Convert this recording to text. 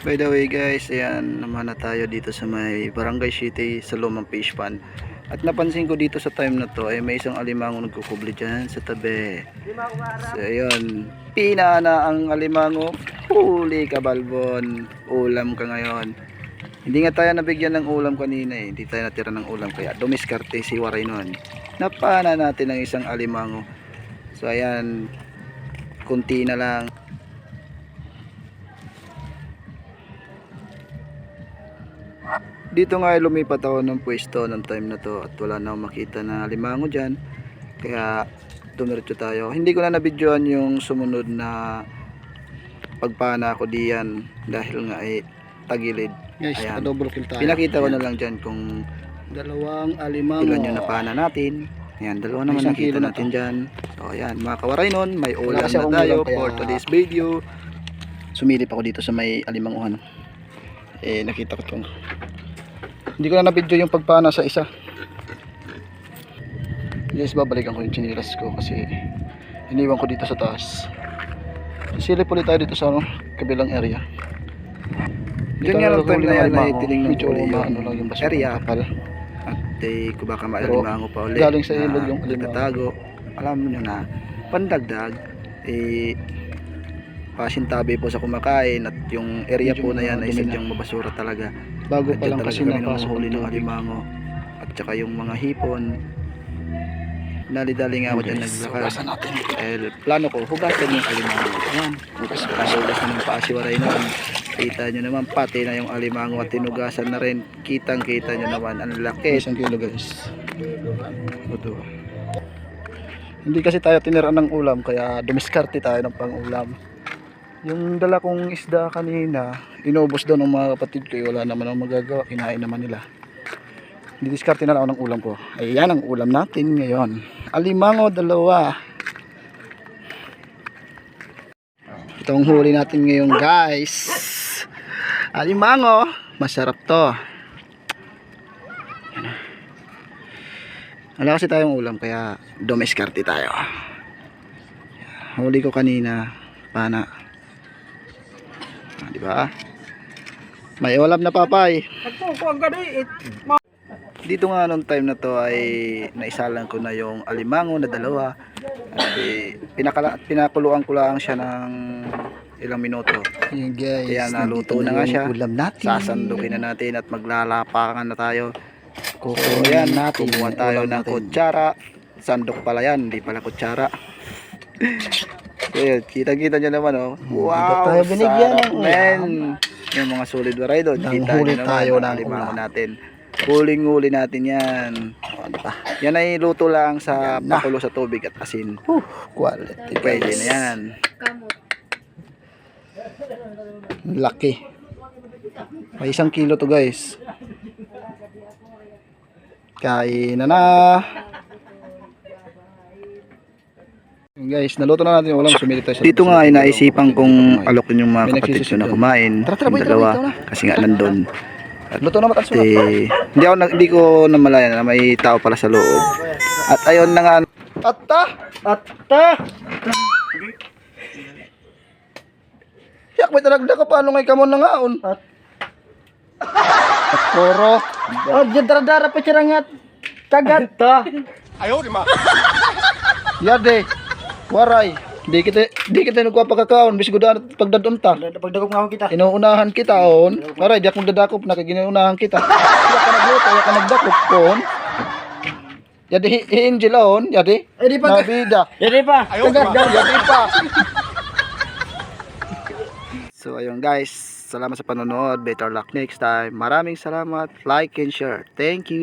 By the way guys, ayan naman na tayo dito sa may Barangay City sa Lumang Fish Pond. At napansin ko dito sa time na to ay may isang alimango nagkukubli dyan sa tabi. So ayun, pina na ang alimango. Huli ka balbon, ulam ka ngayon. Hindi nga tayo nabigyan ng ulam kanina eh. Hindi tayo natira ng ulam kaya dumiskarte si Waray nun. Napana natin ng isang alimango. So ayan, kunti na lang. Dito nga ay lumipat ako ng pwesto ng time na to at wala na akong makita na alimango dyan, kaya dumiretso tayo. Hindi ko na nabidyoan yung sumunod na pagpana ko diyan dahil nga ay tagilid. Guys, double kill tayo. Pinakita ko na lang dyan kung dalawang alimango. ilan yung napana natin. Ayan, dalawa naman nakita natin dyan. So ayan, mga kawaray nun, may ulam na tayo for today's video. Sumilip ako dito sa may alimanguhan. Nakita ko itong, hindi ko na na-video yung pagpana sa isa. Yes, babalikan ko yung chinilas ko kasi iniwan ko dito sa taas. Silip ulit tayo dito sa kabilang area. Diyan nga lang time na yan ay tinignan ko ulit yung area at kung baka maalimango pa ulit galing sa ilog yung nagtatago. Alam nyo na, pandagdag pasintabi po sa kumakain at yung area po na yan ay sadyang mabasura talaga. Bago pa lang kasi napasok huli ng alimango at saka yung mga hipon. Dali-dali nga ako dyan naglakad. Plano ko, hugasan yung alimango. Ayan, hugas na ng paasiwaray naman. Kita nyo naman, pati na yung alimango at tinugasan na rin. Kitang-kita nyo naman, ang laki. 1 kilo guys. Ito. Hindi kasi tayo tiniraan ng ulam, kaya dumiskarte tayo ng pang-ulam. Yung dala kong isda kanina, inubos daw ng mga kapatid ko, wala naman ang magagawa, kinain naman nila. Didiskarte na lang ako ng ulam ko. Ayan ang ulam natin ngayon. Alimango, 2. Itong huli natin ngayon guys. Alimango, masarap to. Wala kasi tayong ulam kaya dumiskarte tayo. Huli ko kanina, pana. Diba? May ulam na papay. Dito nga nung time na to ay naisalan ko na yung alimango na 2. Pinakuluan ko lang siya ng ilang minuto. Ayan guys, kaya naluto na nga siya. Ulam natin. Sasandukin na natin at maglalapakan na tayo. So Ayan natin, kumuha tayo ng kutsara. Sandok pala yan, hindi pala kutsara. Ayan, kita-kita nyo naman oh. Wow, tayo binigyan sarap men. Yung mga solid waray doon. Kita nyo naman tayo ng alimango natin. Huling-huli natin yan. Yan ay luto lang sa pakulo sa tubig at asin. Quality. Pwede na yan. Laki. May 1 kilo to guys. Kain na. Guys, naluto na natin yung ulam. Sumili tayo sa dito nga ay naisipan kong alokin yung mga kapatid ko na kumain. Yung 2 kasi nga nandun. Luto na matanso na. Hindi ko namalayan na may tao pala sa loob. At ayun na nga. Atta! Yak, may talagda ka paano ngay kamon na ngaon? Koro. Oh, diyan dara-dara pa sirangat. Tagat. Ayaw, di ma. Yade. Waray. Di kita nagkuha pagkakaon. Bisgo daan pagdadon ta. Pagdagok nga kita. Inuunahan kita on. Waray, di ako magdadakop na kay ginuunahan kita. Di ka nagluto, di ka nagdakop on. Yade hiinjila on, yade. Di pa. Nabida. Yadi pa. Yade pa. So ayun guys, salamat sa panonood. Better luck next time. Maraming salamat. Like and share. Thank you.